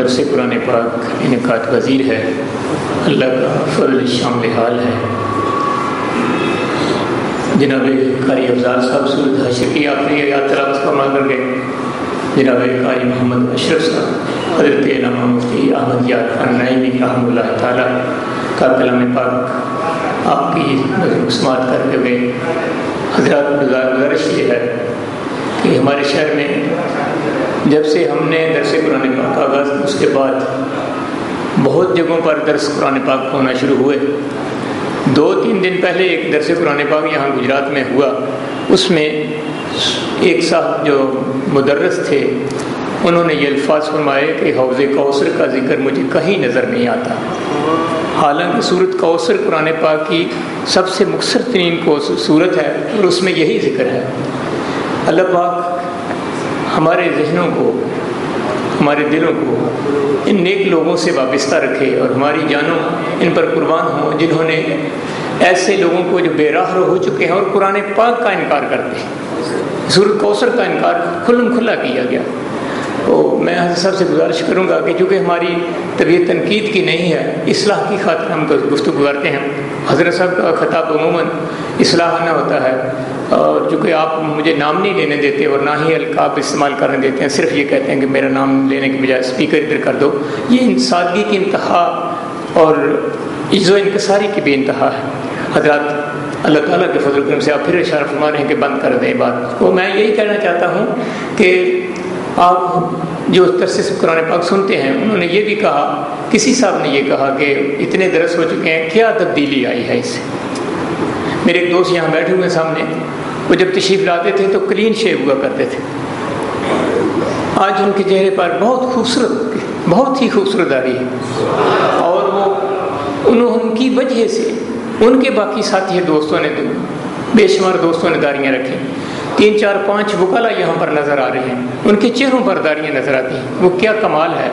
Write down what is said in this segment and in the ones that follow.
درس قرآن پاک انعقاد پذیر ہے، اللہ کا فضل شامل حال ہے۔ جناب قاری افضال صاحب سورۃ حشر کی آخری آیات تلاوت فرما کر گئے۔ جناب قاری محمد اشرف صاحب حضرت علامہ مفتی احمد یار خان نعیمی رحمہ اللہ تعالیٰ کا کلام پاک آپ کی سماعت کرتے ہوئے حضرات گزارش یہ ہے کہ ہمارے شہر میں جب سے ہم نے درس قرآن پاک کا آغاز اس کے بعد بہت جگہوں پر درس قرآن پاک ہونا شروع ہوئے۔ 2-3 دن پہلے ایک درس قرآن پاک یہاں گجرات میں ہوا، اس میں ایک صاحب جو مدرس تھے انہوں نے یہ الفاظ فرمائے کہ حوض کوثر کا ذکر مجھے کہیں نظر نہیں آتا، حالانکہ سورۃ کوثر قرآن پاک کی سب سے مختصر ترین سورت ہے اور اس میں یہی ذکر ہے۔ اللہ پاک ہمارے ذہنوں کو، ہمارے دلوں کو ان نیک لوگوں سے وابستہ رکھے اور ہماری جانوں ان پر قربان ہوں جنہوں نے ایسے لوگوں کو جو بے راہ رو ہو چکے ہیں اور قرآن پاک کا انکار کرتے ہیں، سورۃ کوثر کا انکار کھلم کھلا کیا گیا۔ تو میں حضرت صاحب سے گزارش کروں گا کہ چونکہ ہماری طبیعت تنقید کی نہیں ہے، اصلاح کی خاطر ہم گفتگو کرتے ہیں۔ حضرت صاحب کا خطاب عموماً اصلاح نہ ہوتا ہے، اور چونکہ آپ مجھے نام نہیں لینے دیتے اور نہ ہی القاب استعمال کرنے دیتے ہیں، صرف یہ کہتے ہیں کہ میرا نام لینے کے بجائے اسپیکر ادھر کر دو، یہ سادگی کی انتہا اور عجز و انکساری کی بھی انتہا ہے۔ حضرات اللہ تعالیٰ کے فضل و کرم سے آپ پھر اشارہ فرما رہے ہیں کہ بند کر دیں بات کو۔ میں یہی کہنا چاہتا ہوں کہ آپ جو درس قرآن پاک سنتے ہیں، انہوں نے یہ بھی کہا، کسی صاحب نے یہ کہا کہ اتنے درس ہو چکے ہیں، کیا تبدیلی آئی ہے اس سے؟ میرے ایک دوست یہاں بیٹھے ہوئے سامنے، وہ جب تشریف لاتے تھے تو کلین شیو ہوا کرتے تھے، آج ان کے چہرے پر بہت ہی خوبصورت داڑھی ہے، اور وہ ان کی وجہ سے ان کے باقی ساتھی دوستوں نے، بے شمار دوستوں نے داڑیاں رکھی۔ 3-4-5 وکلا یہاں پر نظر آ رہے ہیں، ان کے چہروں پر داڑیاں نظر آتی ہیں۔ وہ کیا کمال ہے،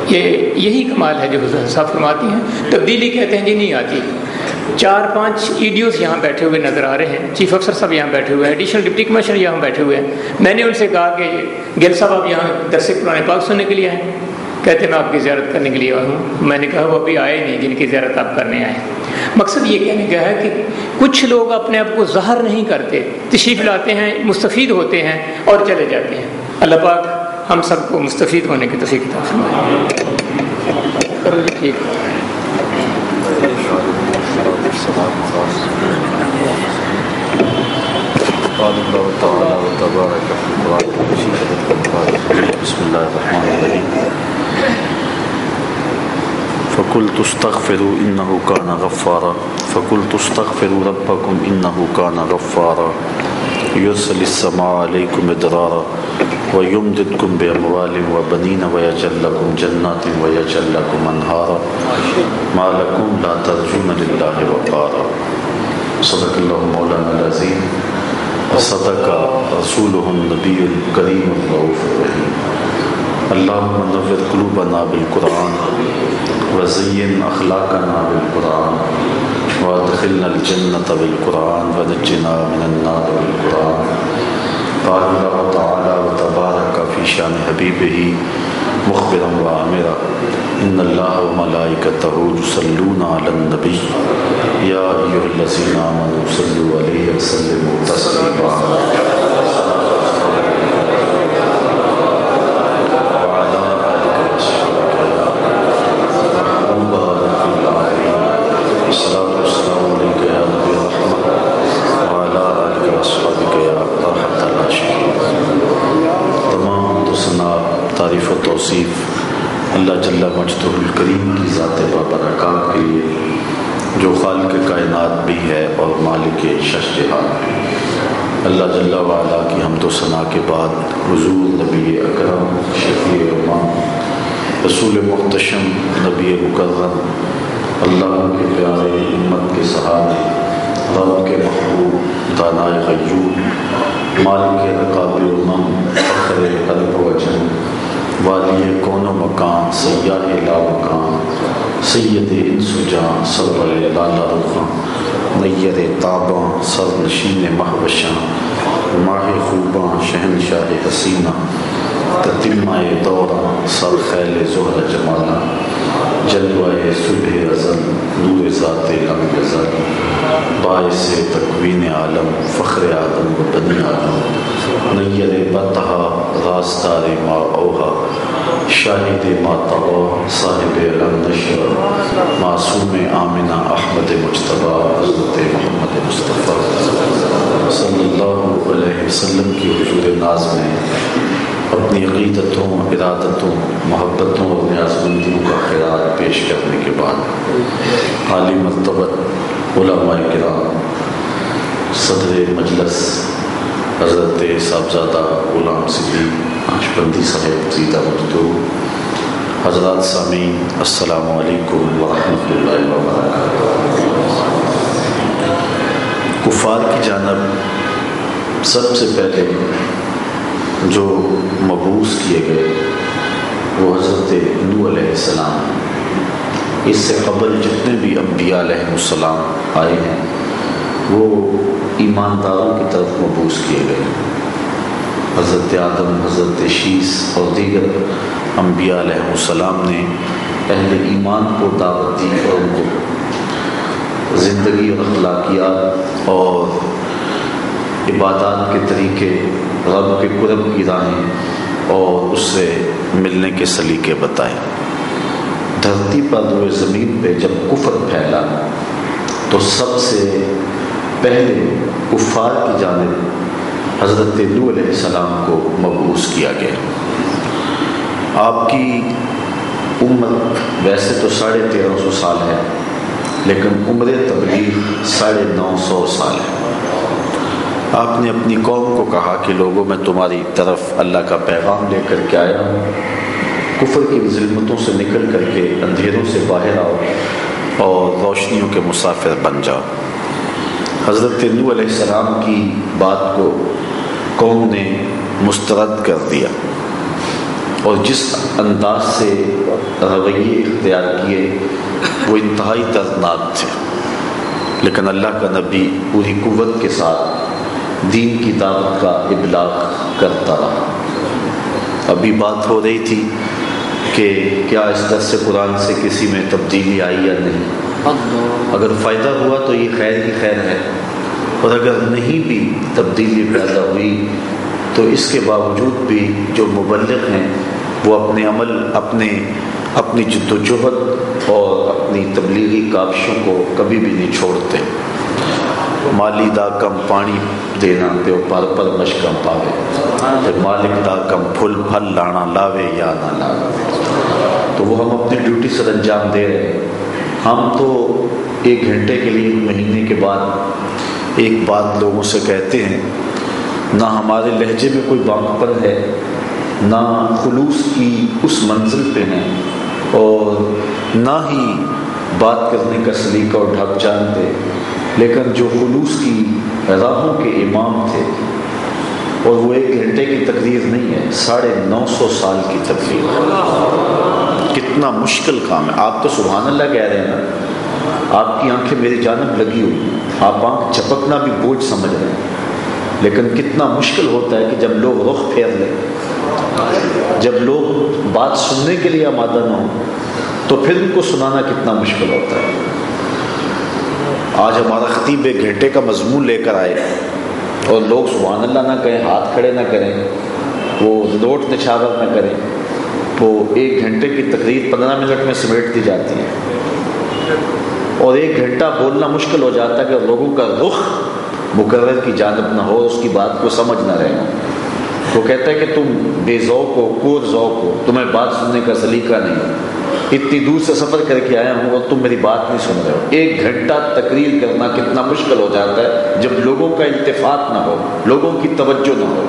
یہی کمال ہے جو حضرت صاحب فرماتی ہیں۔ تبدیلی کہتے ہیں جی نہیں آتی۔ 4-5 ایڈیوز یہاں بیٹھے ہوئے نظر آ رہے ہیں، چیف افسر صاحب یہاں بیٹھے ہوئے ہیں، ایڈیشنل ڈپٹی کمشنر یہاں بیٹھے ہوئے ہیں۔ میں نے ان سے کہا کہ گل صاحب آپ یہاں درس قرآن پاک سننے کے لیے آئے؟ کہتے میں آپ کی زیارت کرنے کے لیے آیا ہوں۔ میں نے کہا وہ ابھی آئے نہیں جن کی زیارت آپ کرنے آئے۔ مقصد یہ کہنے کا ہے کہ کچھ لوگ اپنے آپ کو ظاہر نہیں کرتے، تشریف لاتے ہیں، مستفید ہوتے ہیں اور چلے جاتے ہیں۔ اللہ پاک ہم سب کو مستفید ہونے کی توفیق عطا فرمائے۔ ٹھیک بسم اللہ الرحمن الرحیم۔ فقلت استغفروا انه كان غفارا فقلت استغفروا ربكم انه كان غفارا يرسل السماء عليكم مدرارا ويمددكم باموال وبنين ويجعل لكم جنات ويجعل لكم انهارا ما لكم لا ترجون لله وقارا۔ صدق الله مولانا العظيم وصدق رسوله النبي الكريم الرؤوف الرحيم۔ اللهم نور قلوبنا بالقرآن وزين أخلاقنا بالقرآن وادخلنا الجنة بالقرآن ونجنا من النار بالقرآن۔ قال الله تعالى وتبارك في شان حبيبه مخبرا وآمرا إن الله وملائكته يصلون على النبي يا أيها الذين آمنوا صلوا عليه وسلموا تسليما۔ تعریف و توصیف اللہ جل مجدہ الکریم کی ذات بابرکات کے لیے جو خالق کائنات بھی ہے اور مالک شش جہان ہے۔ اللہ جل وعلا کی حمد و ثنا کے بعد حضور نبی اکرم شفیع امام رسول محتشم نبی مکرم اللہ کے پیارے امت کے سہارے رب کے محبوب دانائے غیور مالک رقاب الامم فخر قلب و جن والی کون و مکان سیاح لا مکان سید انس و جان سرور لالا رخاں نیر تاباں سر نشین مہوشاں ماہ خوباں شہنشاہ حسینہ تتمۂ دورہ سر خیل زہر جمالا جلوہ صبح ازل نور ذات لم یزل باعث تکوین عالم فخر آدم و بنی آدم نیر بطحا راستار ما اوہا شاہد ما طغا صاحب علم نشر معصوم آمنہ احمد مجتبیٰ حضرت محمد مصطفیٰ صلی اللہ علیہ وسلم کی حضور ناز میں اپنی عقیدتوں، ارادتوں، محبتوں اور نیازمندیوں کا خیرات پیش کرنے کے بعد عالی مرتبت علماء کرام، صدر مجلس حضرت صاحبزادہ غلام صدیق نقشبندی صاحب زیدہ مجدو، حضرات سامعین السلام علیکم ورحمۃ اللہ وبرکاتہ۔ کفار کی جانب سب سے پہلے جو مبعوث کیے گئے وہ حضرت نوح علیہ السلام، اس سے قبل جتنے بھی انبیاء علیہ السلام آئے ہیں وہ ایمانداروں کی طرف مبعوث کیے گئے۔ حضرت آدم، حضرت شیس اور دیگر انبیاء علیہ السلام نے اہل ایمان کو دعوت دی اور ان کو زندگی اور اخلاقیات اور عبادات کے طریقے، رب کے قرب کی راہیں اور اس سے ملنے کے سلیقے بتائے۔ دھرتی پر روئے زمین پہ جب کفر پھیلا تو سب سے پہلے کفار کی جانب حضرت نوح علیہ السلام کو مبعوث کیا گیا۔ آپ کی امت ویسے تو 1350 سال ہے، لیکن عمر تبلیغ 950 سال ہے۔ آپ نے اپنی قوم کو کہا کہ لوگوں میں تمہاری طرف اللہ کا پیغام لے کر کے آیا ہوں، کفر کی ظلمتوں سے نکل کر کے اندھیروں سے باہر آؤ اور روشنیوں کے مسافر بن جاؤ۔ حضرت نوح علیہ السلام کی بات کو قوم نے مسترد کر دیا اور جس انداز سے رویے اختیار کیے وہ انتہائی دردناک تھے، لیکن اللہ کا نبی پوری قوت کے ساتھ دین کی دعوت کا ابلاغ کرتا رہا۔ ابھی بات ہو رہی تھی کہ کیا اس درس قرآن سے کسی میں تبدیلی آئی یا نہیں۔ اگر فائدہ ہوا تو یہ خیر ہی خیر ہے، اور اگر نہیں بھی تبدیلی پیدا ہوئی تو اس کے باوجود بھی جو مبلغ ہیں وہ اپنے عمل، اپنی جد و جہد اور اپنی تبلیغی کاوشوں کو کبھی بھی نہیں چھوڑتے۔ مالی دا کم پانی دینا دیو پر پر مشکم پاوے، مالک دا کم پھل پھل لانا لاوے یا نہ لاوے۔ تو وہ ہم اپنی ڈیوٹی سر انجام دے رہے ہیں۔ ہم تو 1 گھنٹے کے لیے مہینے کے بعد ایک بات لوگوں سے کہتے ہیں، نہ ہمارے لہجے میں کوئی بانگ پن ہے، نہ خلوص کی اس منزل پہ ہیں، اور نہ ہی بات کرنے کا سلیقہ اور ڈھنگ جانتے، لیکن جو خلوص کی راہوں کے امام تھے، اور وہ 1 گھنٹے کی تقریر نہیں ہے، 950 سال کی تقریر۔ کتنا مشکل کام ہے۔ آپ تو سبحان اللہ کہہ رہے ہیں نا، آپ کی آنکھیں میری جانب لگی ہوئی، آپ آنکھ جھپکنا بھی بوجھ سمجھ رہے ہیں، لیکن کتنا مشکل ہوتا ہے کہ جب لوگ رخ پھیر لیں، جب لوگ بات سننے کے لیے آمادہ نہ ہوں تو پھر ان کو سنانا کتنا مشکل ہوتا ہے۔ آج ہمارا خطیب 1 گھنٹے کا مضمون لے کر آئے اور لوگ سبحان اللہ نہ کہیں، ہاتھ کھڑے نہ کریں، وہ نوٹ نچھاور نہ کریں، وہ 1 گھنٹے کی تقریر 15 منٹ میں سمیٹ دی جاتی ہے، اور 1 گھنٹہ بولنا مشکل ہو جاتا ہے کہ لوگوں کا رخ مقرر کی جانب نہ ہو، اس کی بات کو سمجھ نہ رہے ہوں۔ وہ کہتا ہے کہ تم بے ذوق ہو، کور ذوق ہو، تمہیں بات سننے کا سلیقہ نہیں، اتنی دور سے سفر کر کے آیا ہوں اور تم میری بات نہیں سن رہے ہو۔ 1 گھنٹہ تقریر کرنا کتنا مشکل ہو جاتا ہے جب لوگوں کا التفات نہ ہو، لوگوں کی توجہ نہ ہو،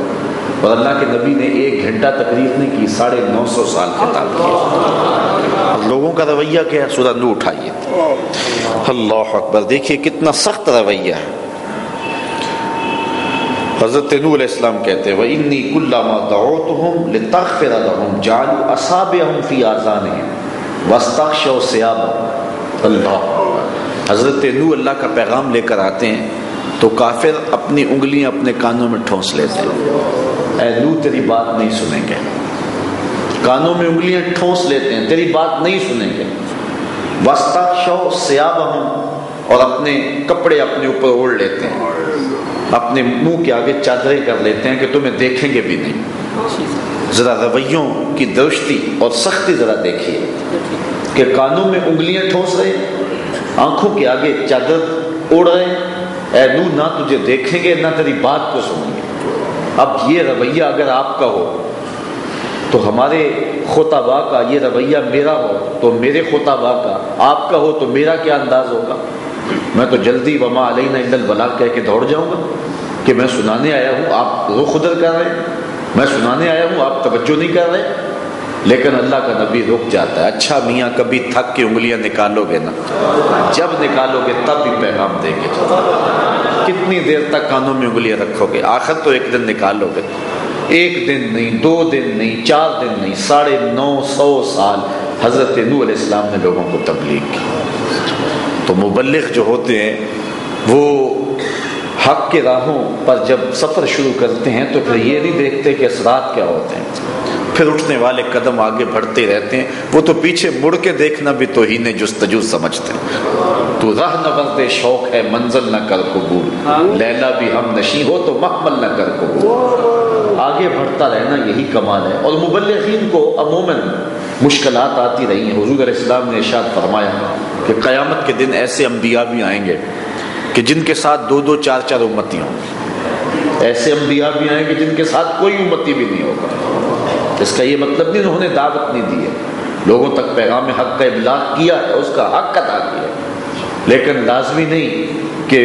اور اللہ کے نبی نے 1 گھنٹہ تقریر نہیں کی، 950 سال خطاب کیا۔ لوگوں کا رویہ کیا ہے؟ سورہ نور اٹھائیے، اللہ اکبر، دیکھیے کتنا سخت رویہ ہے۔ حضرت نوح علیہ السلام کہتے ہیں وَإِنِّي كُلَّمَا دَعَوْتُهُمْ لِتَغْفِرَ لَهُمْ جَعَلُوا أَصَابِعَهُمْ فِي آذَانِهِمْ وَاسْتَغْشَوْا ثِيَابَهُمْ۔ اللہ، حضرت نوح اللہ کا پیغام لے کر آتے ہیں تو کافر اپنی انگلیاں اپنے کانوں میں ٹھونس لیتے ہیں، اے نوح تیری بات نہیں سنیں گے، کانوں میں انگلیاں ٹھونس لیتے ہیں، تیری بات نہیں سنیں گے. واستغشوا ثیابہم، اور اپنے کپڑے اپنے اوپر اوڑھ لیتے ہیں، اپنے منہ کے آگے چادریں کر لیتے ہیں کہ تمہیں دیکھیں گے بھی نہیں. ذرا رویوں کی درستی اور سختی ذرا دیکھیے کہ کانوں میں انگلیاں ٹھونس رہے، آنکھوں کے آگے چادر اوڑھ رہے. اے نو، نہ تجھے دیکھیں گے نہ تیری بات کو سنیں گے. اب یہ رویہ اگر آپ کا ہو تو ہمارے خطباء کا یہ رویہ میرا ہو تو میرے خطباء کا، آپ کا ہو تو میرا کیا انداز ہوگا. میں تو جلدی وما علینا الا البلاغ کہہ کے دوڑ جاؤں گا کہ میں سنانے آیا ہوں، آپ رخ ادھر کر رہے ہیں. میں سنانے آیا ہوں، آپ توجہ نہیں کر رہے. لیکن اللہ کا نبی رک جاتا ہے. اچھا میاں، کبھی تھک کے انگلیاں نکالو گے نا، جب نکالو گے تب بھی پیغام دے گے. کتنی دیر تک کانوں میں انگلیاں رکھو گے؟ آخر تو ایک دن نکالو گے. ایک دن نہیں، 2 دن نہیں، 4 دن نہیں، 950 سال حضرت نوح علیہ السلام نے لوگوں کو تبلیغ کی. تو مبلغ جو ہوتے ہیں وہ حق کے راہوں پر جب سفر شروع کرتے ہیں تو پھر یہ نہیں دیکھتے کہ اثرات کیا ہوتے ہیں، پھر اٹھنے والے قدم آگے بڑھتے رہتے ہیں. وہ تو پیچھے مڑ کے دیکھنا بھی توہین جستجو سمجھتے ہیں. تو راہ نورد شوق ہے منزل نہ کر قبول، لیلا بھی ہم نشیں ہو تو محمل نہ کر قبول. آگے بڑھتا رہنا یہی کمال ہے. اور مبلغین کو عموماً مشکلات آتی رہی ہیں. حضور علیہ السلام نے ارشاد فرمایا کہ قیامت کے دن ایسے انبیاء بھی آئیں گے کہ جن کے ساتھ 2-2 4-4 امتی ہوں. ایسے انبیاء بھی آئیں گے جن کے ساتھ کوئی امتی بھی نہیں ہوگا. اس کا یہ مطلب نہیں انہوں نے دعوت نہیں دی ہے، لوگوں تک پیغام حق کا ابلاغ کیا ہے، اس کا حق ادا کیا، لیکن لازمی نہیں کہ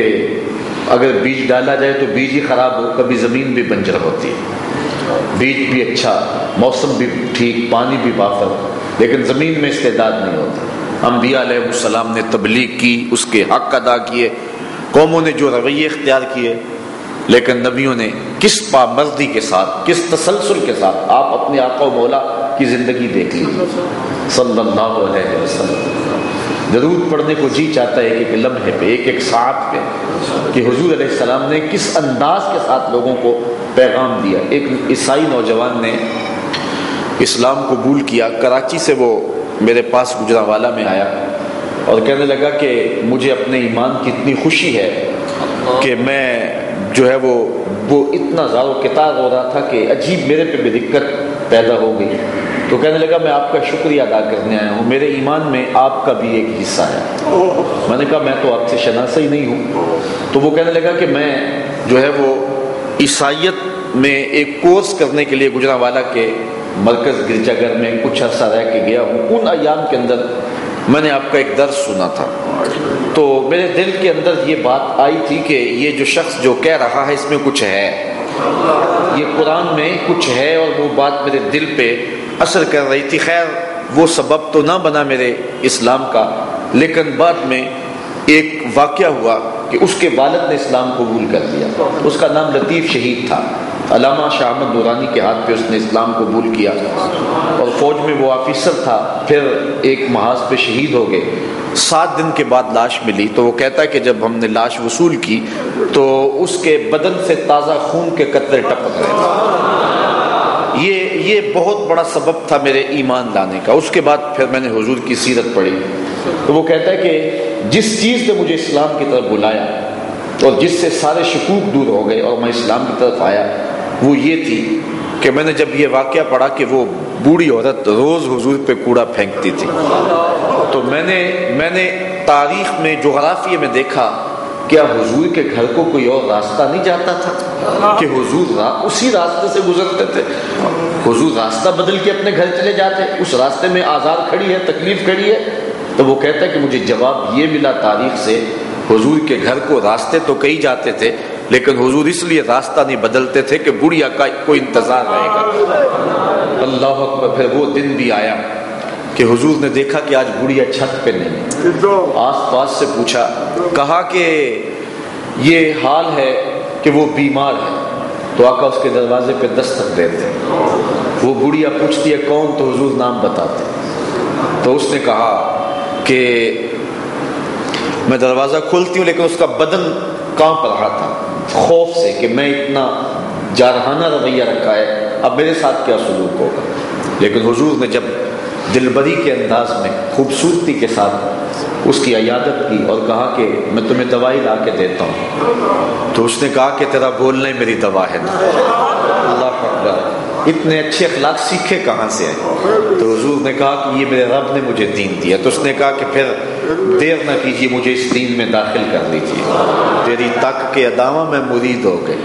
اگر بیج ڈالا جائے تو بیج ہی خراب ہو. کبھی زمین بھی بنجر ہوتی ہے، بیج بھی اچھا، موسم بھی ٹھیک، پانی بھی وافر، لیکن زمین میں استعداد نہیں ہوتا. انبیاء علیہ السلام نے تبلیغ کی، اس کے حق ادا کیے، قوموں نے جو رویے اختیار کیے، لیکن نبیوں نے کس پامردی کے ساتھ، کس تسلسل کے ساتھ. آپ اپنے آقا و مولا کی زندگی دیکھ لیجیے صلی اللہ علیہ وسلم. درود پڑھنے کو جی چاہتا ہے ایک ایک لمحے پہ، ایک ایک ساعت پہ، کہ حضور علیہ السلام نے کس انداز کے ساتھ لوگوں کو پیغام دیا. ایک عیسائی نوجوان نے اسلام قبول کیا، کراچی سے وہ میرے پاس گجرانوالہ میں آیا اور کہنے لگا کہ مجھے اپنے ایمان کی اتنی خوشی ہے کہ میں جو ہے وہ اتنا زار و کتار ہو رہا تھا کہ عجیب میرے پہ بھی دقت پیدا ہو گئی. تو کہنے لگا میں آپ کا شکریہ ادا کرنے آیا ہوں، میرے ایمان میں آپ کا بھی ایک حصہ ہے. میں نے کہا میں تو آپ سے شناسا ہی نہیں ہوں. تو وہ کہنے لگا کہ میں جو ہے وہ عیسائیت میں ایک کورس کرنے کے لیے گجرانوالہ کے مرکز گرجا گھر میں کچھ عرصہ رہ کے گیا ہوں. ان ایام کے اندر میں نے آپ کا ایک درس سنا تھا، تو میرے دل کے اندر یہ بات آئی تھی کہ یہ جو شخص جو کہہ رہا ہے اس میں کچھ ہے، یہ قرآن میں کچھ ہے، اور وہ بات میرے دل پہ اثر کر رہی تھی. خیر وہ سبب تو نہ بنا میرے اسلام کا، لیکن بعد میں ایک واقعہ ہوا کہ اس کے والد نے اسلام قبول کر لیا. اس کا نام لطیف شہید تھا. علامہ شاہ احمد نورانی کے ہاتھ پہ اس نے اسلام قبول کیا اور فوج میں وہ آفیسر تھا. پھر ایک محاذ پہ شہید ہو گئے. 7 دن کے بعد لاش ملی تو وہ کہتا ہے کہ جب ہم نے لاش وصول کی تو اس کے بدن سے تازہ خون کے قطرے ٹپک رہے تھے. یہ بہت بڑا سبب تھا میرے ایمان لانے کا. اس کے بعد پھر میں نے حضور کی سیرت پڑھی تو وہ کہتا ہے کہ جس چیز نے مجھے اسلام کی طرف بلایا اور جس سے سارے شکوک دور ہو گئے اور میں اسلام کی طرف آیا وہ یہ تھی کہ میں نے جب یہ واقعہ پڑھا کہ وہ بوڑھی عورت روز حضور پہ کوڑا پھینکتی تھی، تو میں نے تاریخ میں جغرافیے میں دیکھا کیا حضور کے گھر کو کوئی اور راستہ نہیں جاتا تھا کہ حضور اسی راستے سے گزرتے تھے. حضور راستہ بدل کے اپنے گھر چلے جاتے، اس راستے میں آزار کھڑی ہے، تکلیف کھڑی ہے. تو وہ کہتا ہے کہ مجھے جواب یہ ملا تاریخ سے، حضور کے گھر کو راستے تو کئی جاتے تھے لیکن حضور اس لیے راستہ نہیں بدلتے تھے کہ بڑھیا کا کوئی انتظار رہے گا. اللہ اکبر. پھر وہ دن بھی آیا کہ حضور نے دیکھا کہ آج بڑھیا چھت پہ نہیں. آس پاس سے پوچھا، کہا کہ یہ حال ہے کہ وہ بیمار ہے. تو آقا اس کے دروازے پہ دستک دیتے. وہ بڑھیا پوچھتی ہے کون؟ تو حضور نام بتاتے. تو اس نے کہا کہ میں دروازہ کھولتی ہوں، لیکن اس کا بدن کانپ رہا تھا خوف سے کہ میں اتنا جارحانہ رویہ رکھا ہے، اب میرے ساتھ کیا سلوک ہوگا. لیکن حضور نے جب دلبری کے انداز میں خوبصورتی کے ساتھ اس کی عیادت کی اور کہا کہ میں تمہیں دوائی لا کے دیتا ہوں، تو اس نے کہا کہ تیرا بولنا ہی میری دوا ہے نا۔ اللہ اکبر، اتنے اچھے اخلاق سیکھے کہاں سے ہیں؟ تو حضور نے کہا کہ یہ میرے رب نے مجھے دین دیا۔ تو اس نے کہا کہ پھر دیر نہ کیجیے، مجھے اس دین میں داخل کر لیجیے، تیری تک کے ادامہ میں مرید ہو گئے۔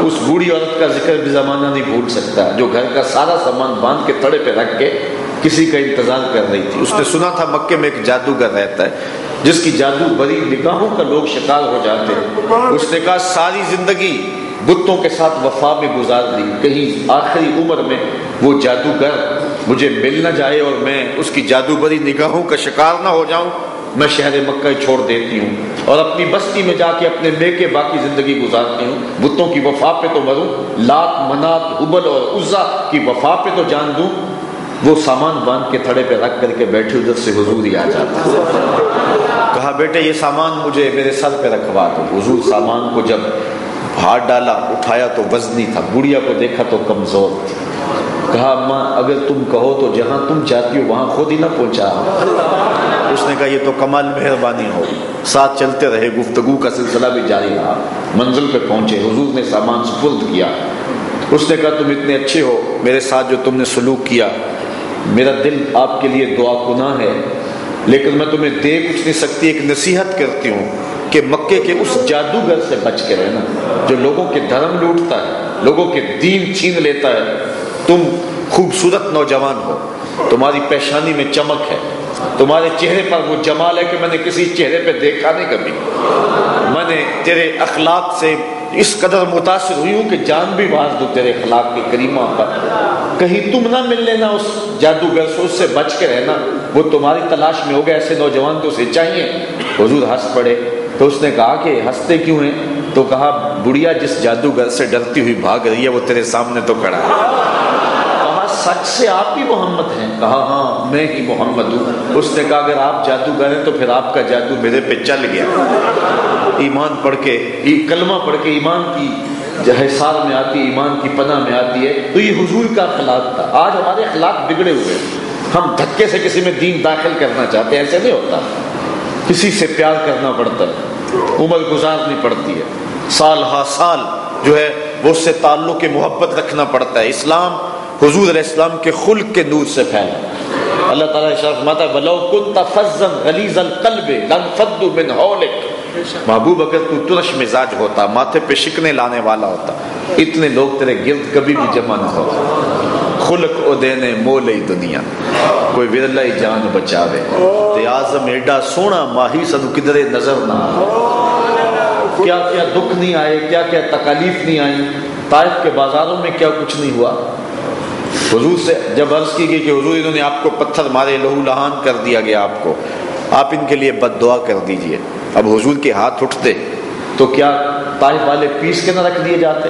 اس بوڑھی عورت کا ذکر بھی زمانہ نہیں بھول سکتا، جو گھر کا سارا سامان باندھ کے تڑے پہ رکھ کے کسی کا انتظار کر رہی تھی۔ اس نے سنا تھا مکے میں ایک جادوگر رہتا ہے جس کی جادو بری نگاہوں کا لوگ شکار ہو جاتے ہیں۔ اس نے کہا ساری زندگی بتوں کے ساتھ وفا میں گزار دی، کہیں آخری عمر میں وہ جادوگر مجھے مل نہ جائے اور میں اس کی جادو بری نگاہوں کا شکار نہ ہو جاؤں، میں شہر مکہ چھوڑ دیتی ہوں اور اپنی بستی میں جا کے اپنے مے کے باقی زندگی گزارتی ہوں۔ بتوں کی وفا پہ تو مروں، لات منات حبل اور عزا کی وفا پہ تو جان دوں۔ وہ سامان باندھ کے تھڑے پہ رکھ کر کے بیٹھی، ادھر سے حضور ہی آ جاتا۔ کہا بیٹے یہ سامان مجھے میرے سر پہ رکھوا دو۔ حضور سامان کو جب ہاتھ ڈالا اٹھایا تو وزنی تھا، بڑھیا کو دیکھا تو کمزور تھی۔ کہا اماں اگر تم کہو تو جہاں تم چاہتی ہو وہاں خود ہی نہ پہنچا۔ اس نے کہا یہ تو کمال مہربانی ہو۔ ساتھ چلتے رہے، گفتگو کا سلسلہ بھی جاری رہا، منزل پہ پہنچے، حضور نے سامان سپرد کیا۔ اس نے کہا تم اتنے اچھے ہو، میرے ساتھ جو تم نے سلوک کیا، میرا دل آپ کے لیے دعا گناہ ہے، لیکن میں تمہیں دے کچھ نہیں سکتی، ایک نصیحت کرتی ہوں کہ مکے کے اس جادوگر سے بچ کے رہنا جو لوگوں کے دھرم لوٹتا ہے، لوگوں کے دین چھین لیتا ہے۔ تم خوبصورت نوجوان ہو، تمہاری پیشانی میں چمک ہے، تمہارے چہرے پر وہ جمال ہے کہ میں نے کسی چہرے پہ دیکھا نہیں کبھی۔ میں نے تیرے اخلاق سے اس قدر متاثر ہوئی ہوں کہ جان بھی باز دوں تیرے اخلاق کی کریمہ پر۔ کہیں تم نہ مل لینا اس جادوگر سے، اس سے بچ کے رہنا، وہ تمہاری تلاش میں ہوگا، ایسے نوجوان تو اسے چاہیے۔ حضور ہنس پڑے۔ تو اس نے کہا کہ ہنستے کیوں ہیں؟ تو کہا بڑھیا جس جادوگر سے ڈرتی ہوئی بھاگ رہی ہے وہ تیرے سامنے تو کھڑا ہے۔ کہا سچ سے آپ ہی محمد ہیں؟ کہا ہاں میں ہی محمد ہوں۔ اس نے کہا اگر آپ جادوگر ہیں تو پھر آپ کا جادو میرے پہ چل گیا۔ ایمان پڑھ کے، کلمہ پڑھ کے ایمان کی حصار میں آتی ہے، ایمان کی پناہ میں آتی ہے۔ تو یہ حضور کا اخلاق تھا۔ آج ہمارے اخلاق بگڑے ہوئے، ہم دھکے سے کسی میں دین داخل کرنا چاہتے ہیں، ایسے نہیں ہوتا۔ کسی سے پیار کرنا پڑتا ہے، عمر گزارنی پڑتی ہے، سال ہا سال جو ہے وہ اس سے تعلق کے محبت رکھنا پڑتا ہے۔ اسلام حضور علیہ السلام کے خلق کے نور سے پھیلا۔ اللہ تعالیٰ ارشاد فرماتا ہے وَلَوْ كُنْتَ فَظًّا غَلِيظَ الْقَلْبِ لَانفَضُّوا مِنْ حَوْلِكَ۔ محبوب اگر تو ترش مزاج ہوتا، ماتھے پہ شکنے لانے والا ہوتا، اتنے لوگ تیرے گرد کبھی بھی جمع نہ ہوتے۔ خلق او دینے مولئی دنیا، کوئی ورلائی جان بچاوے، تے آزم ایڈا سونا ماہی سنو کدرے نظر نہ آئے۔ کیا کیا دکھ نہیں آئے، کیا کیا تکالیف نہیں آئی، طائف کے بازاروں میں کیا کچھ نہیں ہوا۔ حضور سے جب عرض کی گئی کہ حضور انہوں نے آپ کو پتھر مارے، لہو لہان کر دیا گیا آپ کو، آپ ان کے لیے بد دعا کر دیجئے۔ اب حضور کے ہاتھ اٹھتے تو کیا طائف والے پیس کے نہ رکھ دیے جاتے؟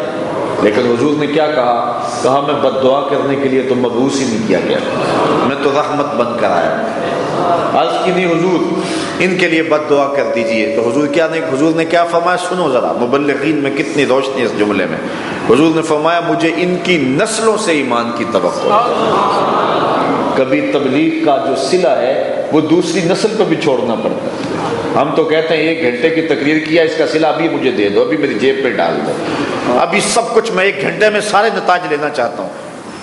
لیکن حضور نے کیا کہا میں بد دعا کرنے کے لیے تو مبعوث ہی نہیں کیا گیا، میں تو رحمت بن کر آیا۔ عرض کی نہیں حضور ان کے لیے بد دعا کر دیجئے، تو حضور نے کیا فرمایا؟ سنو ذرا، مبلغین میں کتنی روشنی اس جملے میں۔ حضور نے فرمایا مجھے ان کی نسلوں سے ایمان کی توقع ہے۔ کبھی تبلیغ کا جو صلہ ہے وہ دوسری نسل کو بھی چھوڑنا پڑتا ہے۔ ہم تو کہتے ہیں 1 گھنٹے کی تقریر کیا، اس کا صلہ ابھی مجھے دے دو، ابھی میری جیب پہ ڈال دو، ابھی سب کچھ میں 1 گھنٹے میں سارے نتائج لینا چاہتا ہوں۔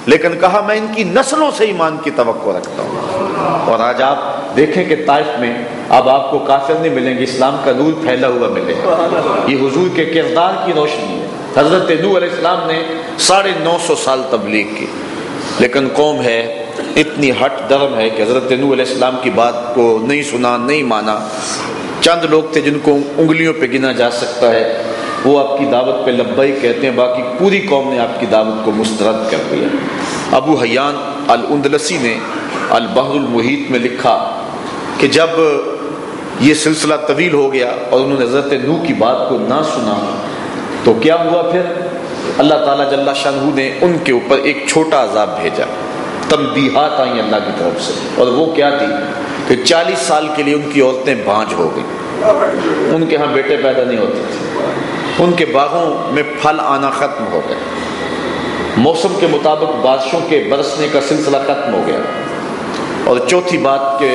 لیکن کہا میں ان کی نسلوں سے ایمان کی توقع رکھتا ہوں۔ اور آج آپ دیکھیں کہ طائف میں اب آپ کو کافر نہیں ملیں گے، اسلام کا نور پھیلا ہوا ملے گا۔ یہ حضور کے کردار کی روشنی ہے۔ حضرت نوح علیہ السلام نے 950 سال تبلیغ کی، لیکن قوم ہے اتنی ہٹ درم ہے کہ حضرت نوح علیہ السلام کی بات کو نہیں سنا، نہیں مانا۔ چند لوگ تھے جن کو انگلیوں پہ گنا جا سکتا ہے، وہ آپ کی دعوت پہ لبیک کہتے ہیں، باقی پوری قوم نے آپ کی دعوت کو مسترد کر دیا۔ ابو حیان الاندلسی نے البحر المحیط میں لکھا کہ جب یہ سلسلہ طویل ہو گیا اور انہوں نے حضرت نوح کی بات کو نہ سنا تو کیا ہوا؟ پھر اللہ تعالیٰ جل شانہ نے ان کے اوپر ایک چھوٹا عذاب بھیجا، تنبیہات آئیں اللہ کی طرف سے، اور وہ کیا تھی کہ 40 سال کے لیے ان کی عورتیں بانجھ ہو گئی، ان کے ہاں بیٹے پیدا نہیں ہوتے تھے، ان کے باغوں میں پھل آنا ختم ہو گئے، موسم کے مطابق بارشوں کے برسنے کا سلسلہ ختم ہو گیا، اور چوتھی بات کہ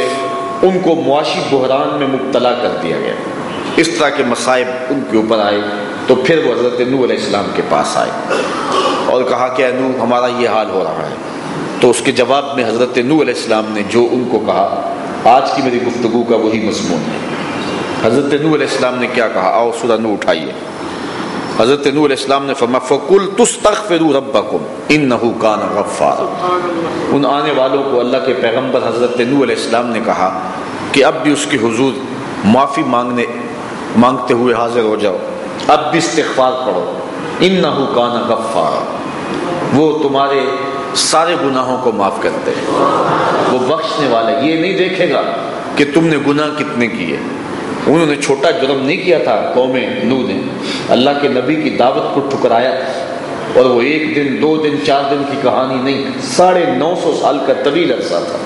ان کو معاشی بحران میں مبتلا کر دیا گیا، اس طرح کے مصائب ان کے اوپر آئے، تو پھر وہ حضرت نوح علیہ السلام کے پاس آئے اور کہا کہ اے نوح ہمارا یہ حال ہو رہا ہے۔ تو اس کے جواب میں حضرت نوح علیہ السلام نے جو ان کو کہا، آج کی میری گفتگو کا وہی مضمون ہے۔ حضرت نوح علیہ السلام نے کیا کہا؟ آؤ سورہ نوح اٹھائیے۔ حضرت نوح علیہ السلام نے فرمایا فَقُلْتُ اسْتَغْفِرُوا رَبَّكُمْ إِنَّهُ كَانَ غَفَّارًا۔ ان آنے والوں کو اللہ کے پیغمبر حضرت نوح علیہ السلام نے کہا کہ اب بھی اس کے حضور معافی مانگتے ہوئے حاضر ہو جاؤ، اب بھی استغفار پڑھو، إِنَّهُ كَانَ غَفَّارًا، وہ تمہارے سارے گناہوں کو معاف کرتے ہیں، وہ بخشنے والا۔ یہ نہیں دیکھے گا کہ تم نے گناہ کتنے کیے۔ انہوں نے چھوٹا جرم نہیں کیا تھا، قوم نوح نے اللہ کے نبی کی دعوت کو ٹھکرایا تھا، اور وہ 1 دن 2 دن 4 دن کی کہانی نہیں، 950 سال کا طویل عرصہ تھا۔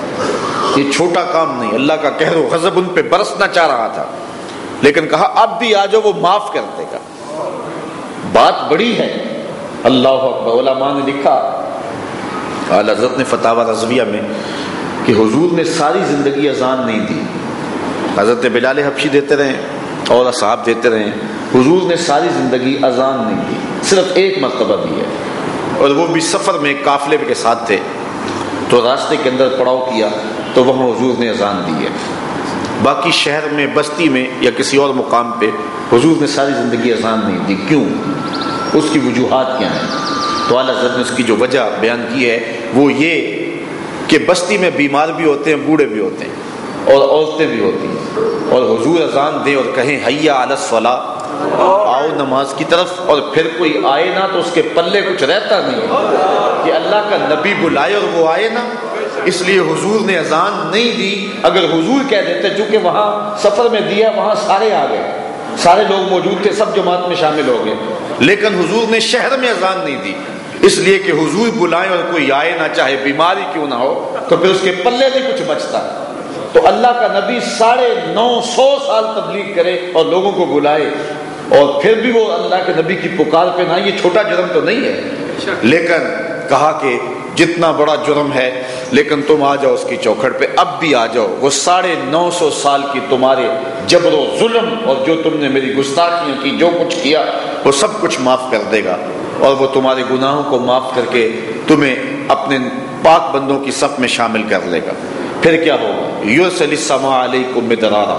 یہ چھوٹا کام نہیں، اللہ کا قہر و غضب ان پہ برسنا چاہ رہا تھا، لیکن کہا اب بھی آ جاؤ، وہ معاف کر دے گا۔ بات بڑی ہے، اللہ اکبر۔ علماء نے لکھا، اعلیٰ حضرت نے فتاوی رضویہ میں، کہ حضور نے ساری زندگی اذان نہیں دی، حضرت بلال حبشی دیتے رہے اور اصحاب دیتے رہے، حضور نے ساری زندگی اذان نہیں دی، صرف 1 مرتبہ دی ہے، اور وہ بھی سفر میں قافلے کے ساتھ تھے، تو راستے کے اندر پڑاؤ کیا تو وہاں حضور نے اذان دی ہے۔ باقی شہر میں، بستی میں یا کسی اور مقام پہ حضور نے ساری زندگی اذان نہیں دی۔ کیوں؟ اس کی وجوہات کیا ہیں؟ تو اعلیٰ حضرت نے اس کی جو وجہ بیان کی ہے وہ یہ کہ بستی میں بیمار بھی ہوتے ہیں، بوڑھے بھی ہوتے ہیں، اور عورتیں بھی ہوتی ہیں، اور حضور اذان دیں اور کہیں حی علی الصلاۃ، آؤ نماز کی طرف، اور پھر کوئی آئے نا تو اس کے پلے کچھ رہتا نہیں کہ اللہ کا نبی بلائے اور وہ آئے نا، اس لیے حضور نے اذان نہیں دی۔ اگر حضور کہہ دیتے، چونکہ وہاں سفر میں دیا، وہاں سارے آ گئے، سارے لوگ موجود تھے، سب جماعت میں شامل ہو گئے، لیکن حضور نے شہر میں اذان نہیں دی، اس لیے کہ حضور بلائیں اور کوئی آئے نہ، چاہے بیماری کیوں نہ ہو، تو پھر اس کے پلے نہیں کچھ بچتا۔ تو اللہ کا نبی 950 سال تبلیغ کرے اور لوگوں کو بلائے، اور پھر بھی وہ اللہ کے نبی کی پکار پہ نہ، یہ چھوٹا جرم تو نہیں ہے، لیکن کہا کہ جتنا بڑا جرم ہے، لیکن تم آ جاؤ اس کی چوکھٹ پہ، اب بھی آ جاؤ، وہ 950 سال کی تمہارے جبر و ظلم اور جو تم نے میری گستاخیاں کی، جو کچھ کیا، وہ سب کچھ معاف کر دے گا، اور وہ تمہارے گناہوں کو معاف کر کے تمہیں اپنے پاک بندوں کی صف میں شامل کر لے گا۔ پھر کیا ہوگا؟ یرسل السماء علیکم مدرارا،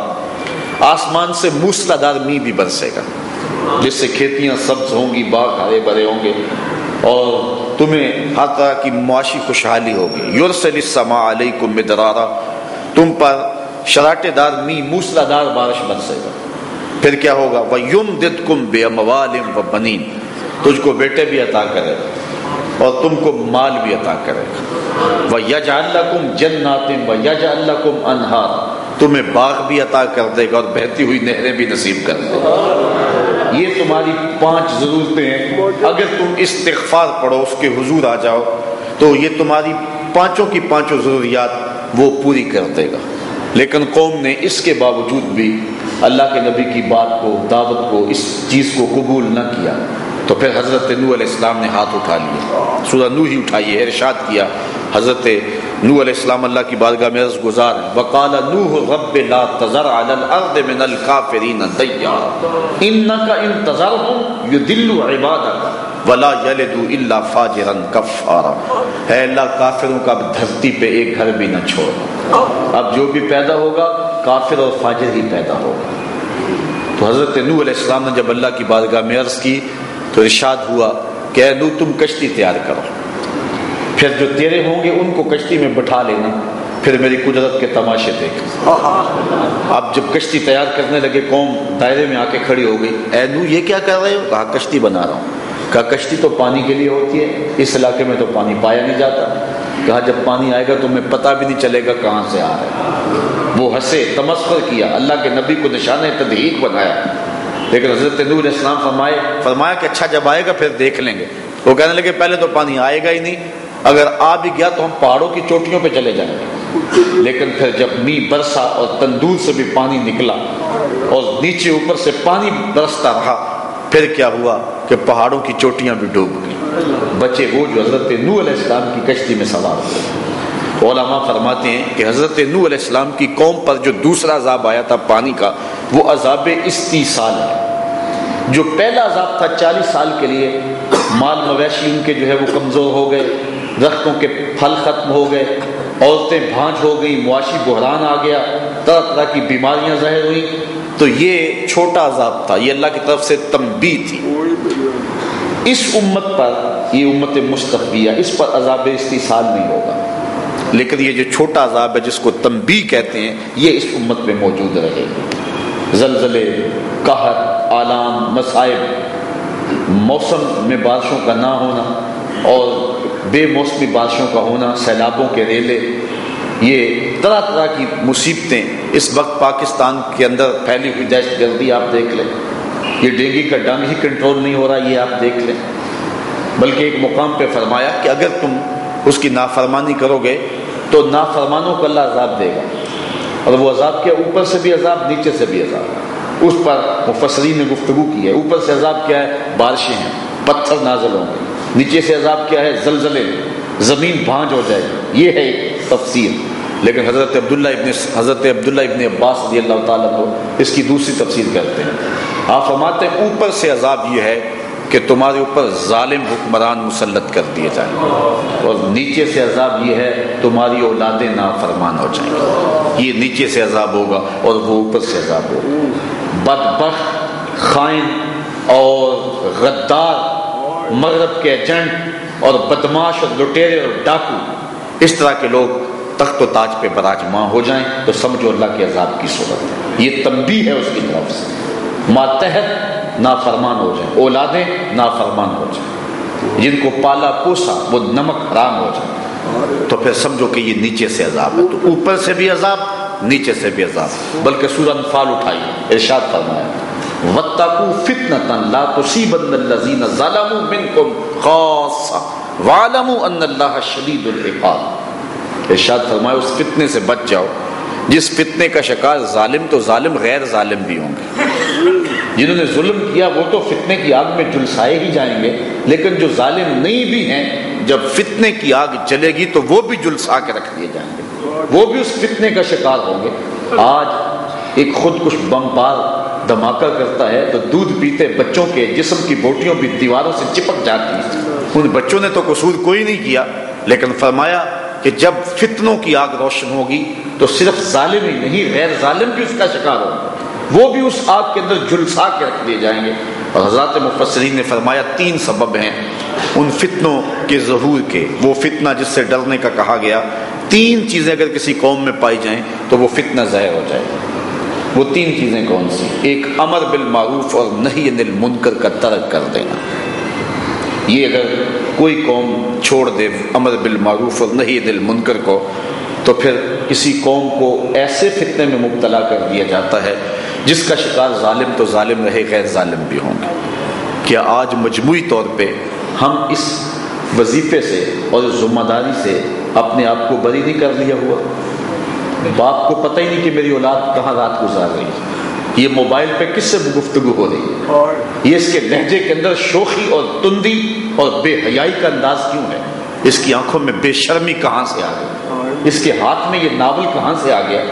آسمان سے موسلادھار میںہ بھی برسے گا، جس سے کھیتیاں سبز ہوں گی، باغ ہرے بھرے ہوں گے، اور تمہیں ہر طرح کی معاشی خوشحالی ہوگی۔ یرسل السماء علیکم مدرارا، تم پر شراٹے دار میںہ، موسلادھار بارش برسے گا۔ پھر کیا ہوگا؟ وَيُمْدِدْكُمْ بِأَمْوَالٍ وَبَنِينَ، تجھ کو بیٹے بھی عطا کرے گا اور تم کو مال بھی عطا کرے گا۔ وَيَجْعَلْ لَكُمْ جَنَّاتٍ وَيَجْعَلْ لَكُمْ أَنْهَارًا، تمہیں باغ بھی عطا کر دے گا اور بہتی ہوئی نہریں بھی نصیب کر دے گا۔ یہ تمہاری 5 ضرورتیں ہیں، اگر تم استغفار پڑھو، اس کے حضور آ جاؤ، تو یہ تمہاری 5 کی 5 ضروریات وہ پوری کر دے گا۔ لیکن قوم نے اس کے باوجود بھی اللہ کے نبی کی بات کو، دعوت کو، اس چیز کو قبول نہ کیا، تو پھر حضرت نوح علیہ السلام نے ہاتھ اٹھا لیا۔ سورہ نوح ہی اٹھائیے، ارشاد کیا حضرت نوح علیہ السلام اللہ کی بارگاہ میں عرض گزار ہیں، وقال نوح رب لا تذر علی الارض من الکافرین دیارا انک ان تذرهم یضلوا عبادک ولا یلدوا الا فاجرا کفارا، اے اللہ کافروں کا دھرتی پہ ایک گھر بھی نہ چھوڑ، اب جو بھی پیدا ہوگا کافر اور فاجر ہی پیدا ہوگا۔ تو حضرت نوح علیہ السلام نے جب اللہ کی بارگاہ میں عرض کی تو ارشاد ہوا کہ اے نوح تم کشتی تیار کرو، پھر جو تیرے ہوں گے ان کو کشتی میں بٹھا لینا، پھر میری قدرت کے تماشے دیکھ۔ اب جب کشتی تیار کرنے لگے، قوم دائرے میں آ کے کھڑی ہو گئی، اے نوح یہ کیا کر رہے ہو؟ کہا کشتی بنا رہا ہوں۔ کہا کشتی تو پانی کے لیے ہوتی ہے، اس علاقے میں تو پانی پایا نہیں جاتا۔ کہا جب پانی آئے گا تمہیں پتہ بھی نہیں چلے گا کہاں سے آ رہا ہے۔ وہ ہنسے، تمسخر کیا، اللہ کے نبی کو نشانہ تضحیک بنایا، لیکن حضرت نوح علیہ السلام فرمایا کہ اچھا جب آئے گا پھر دیکھ لیں گے۔ وہ کہنے لگے پہلے تو پانی آئے گا ہی نہیں، اگر آ بھی گیا تو ہم پہاڑوں کی چوٹیوں پہ چلے جائیں گے۔ لیکن پھر جب میਂہ برسا اور تندور سے بھی پانی نکلا اور نیچے اوپر سے پانی برستا رہا، پھر کیا ہوا کہ پہاڑوں کی چوٹیاں بھی ڈوب گئی، بچے وہ جو حضرت نوح علیہ السلام کی کشتی میں سوار ہوئے۔ علماء فرماتے ہیں کہ حضرت نوح علیہ السلام کی قوم پر جو دوسرا عذاب آیا تھا پانی کا، وہ عذاب استیصال ہے۔ جو پہلا عذاب تھا 40 سال کے لیے مال مویشی ان کے جو ہے وہ کمزور ہو گئے، درختوں کے پھل ختم ہو گئے، عورتیں بھانج ہو گئی، معاشی بحران آ گیا، طرح طرح کی بیماریاں ظاہر ہوئی، تو یہ چھوٹا عذاب تھا، یہ اللہ کی طرف سے تنبیہ تھی۔ اس امت پر، یہ امت مستقبیہ، اس پر عذاب استیصال نہیں ہوگا، لیکن یہ جو چھوٹا عذاب ہے جس کو تنبیہ کہتے ہیں، یہ اس امت میں موجود رہے گا۔ زلزلے، قحط، آلام، مصائب، موسم میں بارشوں کا نہ ہونا اور بے موسمی بارشوں کا ہونا، سیلابوں کے ریلے، یہ طرح طرح کی مصیبتیں اس وقت پاکستان کے اندر پھیلی ہوئی دہشت گردی آپ دیکھ لیں، یہ ڈینگی کا ڈنگ ہی کنٹرول نہیں ہو رہا، یہ آپ دیکھ لیں۔ بلکہ ایک مقام پہ فرمایا کہ اگر تم اس کی نافرمانی کرو گے تو نافرمانوں کو اللہ عذاب دے گا، اور وہ عذاب کیا؟ اوپر سے بھی عذاب، نیچے سے بھی عذاب۔ اس پر مفسرین نے گفتگو کی ہے۔ اوپر سے عذاب کیا ہے؟ بارشیں ہیں، پتھر نازل ہوں گے۔ نیچے سے عذاب کیا ہے؟ زلزلے، زمین بھانج ہو جائے گی۔ یہ ہے ایک تفسیر، لیکن حضرت عبداللہ ابن عباس رضی اللہ تعالیٰ کو اس کی دوسری تفسیر کرتے ہیں۔ آپ فرماتے ہیں اوپر سے عذاب یہ ہے کہ تمہارے اوپر ظالم حکمران مسلط کر دیے جائیں گے، اور نیچے سے عذاب یہ ہے تمہاری اولادیں نافرمان ہو جائیں گی۔ یہ نیچے سے عذاب ہوگا اور وہ اوپر سے عذاب ہوگا۔ بدبخت، خائن اور غدار، مغرب کے ایجنٹ اور بدماش اور لٹیرے اور ڈاکو، اس طرح کے لوگ تخت و تاج پہ براجمان ہو جائیں تو سمجھو اللہ کے عذاب کی صورت ہے۔ یہ تنبیہ ہے اس کی طرف سے۔ ماتحت نافرمان ہو جائیں، اولادیں نافرمان ہو جائیں، جن کو پالا پوسا وہ نمک حرام ہو جائے، تو پھر سمجھو کہ یہ نیچے سے عذاب ہے۔ تو اوپر سے بھی عذاب، نیچے سے بھی عذاب۔ بلکہ سورہ انفال اٹھائی، ارشاد فرمایا وَاتَّقُوا فِتْنَةً لَا تُصِيبَنَّ الَّذِينَ ظَلَمُوا مِنْكُمْ خَاصَّةً وَاعْلَمُوا أَنَّ اللَّهَ شَدِيدُ الْعِقَابِ۔ ارشاد فرمایا اس فتنے سے بچ جاؤ جس فتنے کا شکار ظالم تو ظالم غیر ظالم بھی ہوں گے۔ جنہوں نے ظلم کیا وہ تو فتنے کی آگ میں جلسائے ہی جائیں گے، لیکن جو ظالم نہیں بھی ہیں، جب فتنے کی آگ جلے گی تو وہ بھی جلسا کے رکھ دیے جائیں گے، وہ بھی اس فتنے کا شکار ہوں گے۔ آج ایک خودکش بم بار دھماکہ کرتا ہے تو دودھ پیتے بچوں کے جسم کی بوٹیوں بھی دیواروں سے چپک جاتی ہیں۔ ان بچوں نے تو قصور کوئی نہیں کیا، لیکن فرمایا کہ جب فتنوں کی آگ روشن ہوگی تو صرف ظالم ہی نہیں، غیر ظالم بھی اس کا شکار ہوگا، وہ بھی اس آگ کے اندر جلسا کے رکھ دیے جائیں گے۔ اور حضرات مفسرین نے فرمایا 3 سبب ہیں ان فتنوں کے ظہور کے، وہ فتنہ جس سے ڈرنے کا کہا گیا۔ 3 چیزیں اگر کسی قوم میں پائی جائیں تو وہ فتنہ ظاہر ہو جائے گا۔ وہ 3 چیزیں کون سی؟ ایک امر بالمعروف اور نہی عن المنکر کا ترک کر دینا۔ یہ اگر کوئی قوم چھوڑ دے امر بالمعروف اور نہی عن المنکر کو، تو پھر کسی قوم کو ایسے فتنے میں مبتلا کر دیا جاتا ہے جس کا شکار ظالم تو ظالم رہے، غیر ظالم بھی ہوں گے۔ کیا آج مجموعی طور پہ ہم اس وظیفے سے اور اس ذمہ داری سے اپنے آپ کو بری نہیں کر لیا ہوا؟ باپ کو پتہ ہی نہیں کہ میری اولاد کہاں رات گزار رہی ہے، یہ موبائل پہ کس سے گفتگو ہو رہی ہے، یہ اس کے لہجے کے اندر شوخی اور تندی اور بے حیائی کا انداز کیوں ہے، اس کی آنکھوں میں بے شرمی کہاں سے آ گئی، اس کے ہاتھ میں یہ ناول کہاں سے آ گیا؟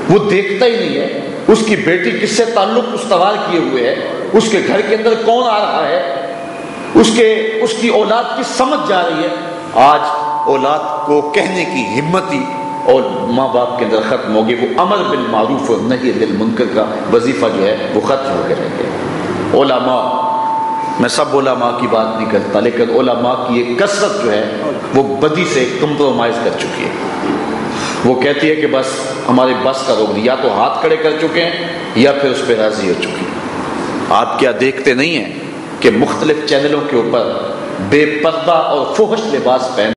وہ دیکھتا ہی نہیں ہے اس کی بیٹی کس سے تعلق استوار کیے ہوئے ہے، اس کے گھر کے اندر کون آ رہا ہے، اس کی اولاد کی سمجھ جا رہی ہے۔ آج اولاد کو کہنے کی ہمت ہی اور ماں باپ کے اندر ختم ہوگی۔ وہ امر بالمعروف اور نہی عن المنکر کا وظیفہ جو ہے وہ ختم ہو کے رہ گیا۔ علماء، میں سب علماء کی بات نہیں کرتا، لیکن علماء کی ایک کثرت جو ہے وہ بدی سے کمپرومائز کر چکی ہے۔ وہ کہتی ہے کہ بس ہمارے بس کا روک دی، یا تو ہاتھ کھڑے کر چکے ہیں یا پھر اس پہ راضی ہو چکے ہیں۔ آپ کیا دیکھتے نہیں ہیں کہ مختلف چینلوں کے اوپر بے پردہ اور فحش لباس پہن